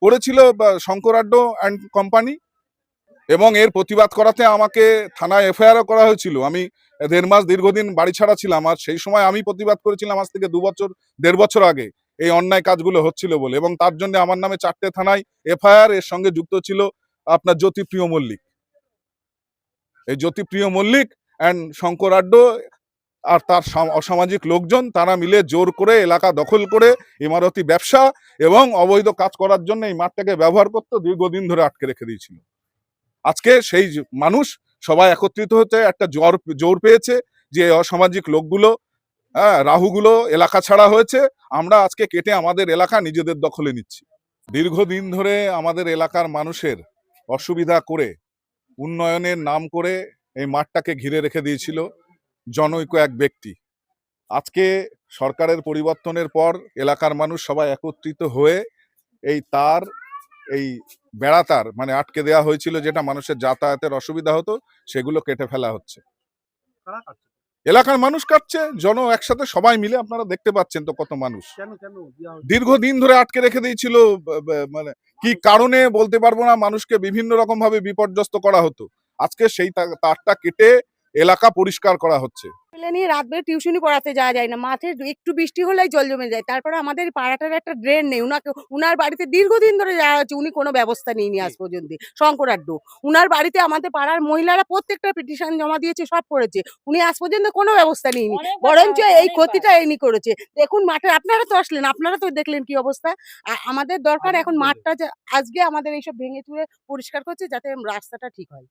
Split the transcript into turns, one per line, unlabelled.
করেছিল Shankar আড্ড and company, এবং এর প্রতিবাদ করাতে আমাকে থানায় এফআইআরও করা হয়েছিল। আমি 1.5 মাস দীর্ঘদিন বাড়ি ছাড়া ছিলাম, আর সেই সময় আমি প্রতিবাদ করেছিলাম আজ থেকে 1.5 বছর আগে এই অন্যায় কাজগুলো হচ্ছিল বলে, এবং তার জন্য আমার নামে 4টে থানায় এফআইআর। এর সঙ্গে যুক্ত ছিল আপনার জ্যোতিপ্রিয় মল্লিক। এই জ্যোতিপ্রিয় মল্লিক অ্যান্ড শঙ্কর আড্ড আর তার অসামাজিক লোকজন, তারা মিলে জোর করে এলাকা দখল করে ইমারতি ব্যবসা এবং অবৈধ কাজ করার জন্য এই মাঠটাকে ব্যবহার করতে দীর্ঘদিন ধরে আটকে রেখে দিয়েছিল। আজকে সেই মানুষ সবাই একত্রিত হতে একটা জোর পেয়েছে যে অসামাজিক লোকগুলো, রাহুগুলো এলাকা ছাড়া হয়েছে, আমরা আজকে কেটে আমাদের এলাকা নিজেদের দখলে নিচ্ছি। দীর্ঘদিন ধরে আমাদের এলাকার মানুষের অসুবিধা করে উন্নয়নের নাম করে এই মাঠটাকে ঘিরে রেখে দিয়েছিল জনৈক এক ব্যক্তি। আজকে সরকারের পরিবর্তনের পর এলাকার মানুষ সবাই একত্রিত হয়ে এই বেড়াতার মানে আটকে দেওয়া হয়েছিল, যেটা মানুষের যাতায়াতের অসুবিধা হতো, সেগুলো কেটে ফেলা হচ্ছে। এলাকার মানুষ কাটছে, একসাথে সবাই মিলে। আপনারা দেখতে পাচ্ছেন তো কত মানুষ দীর্ঘদিন ধরে আটকে রেখে দিয়েছিল। মানে কি কারণে বলতে পারবো না, মানুষকে বিভিন্ন রকম ভাবে বিপর্যস্ত করা হতো। আজকে সেই তারটা কেটে এলাকা পরিষ্কার করা হচ্ছে।
নিয়ে রাত বেলা টিউশনি পড়াতে যাওয়া যায় না, মাঠে একটু বৃষ্টি হলেই জল জমে যায়। তারপরে আমাদের পাড়াটার একটা ড্রেন নেই, উনার বাড়িতে দীর্ঘদিন ধরে যাওয়া হচ্ছে, উনি কোনো ব্যবস্থা নেয়নি আজ পর্যন্ত। শঙ্কর আড্ড উনার বাড়িতে আমাদের পাড়ার মহিলারা প্রত্যেকটা পিটিশন জমা দিয়েছে, সব করেছে, উনি আজ পর্যন্ত কোনো ব্যবস্থা নেয়নি, বরঞ্চ এই ক্ষতিটা এনি করেছে। দেখুন মাঠে, আপনারা তো আসলেন, আপনারা তো দেখলেন কি অবস্থা। আমাদের দরকার এখন মাঠটা আজকে আমাদের এইসব ভেঙে চুরে পরিষ্কার করছে যাতে রাস্তাটা ঠিক হয়।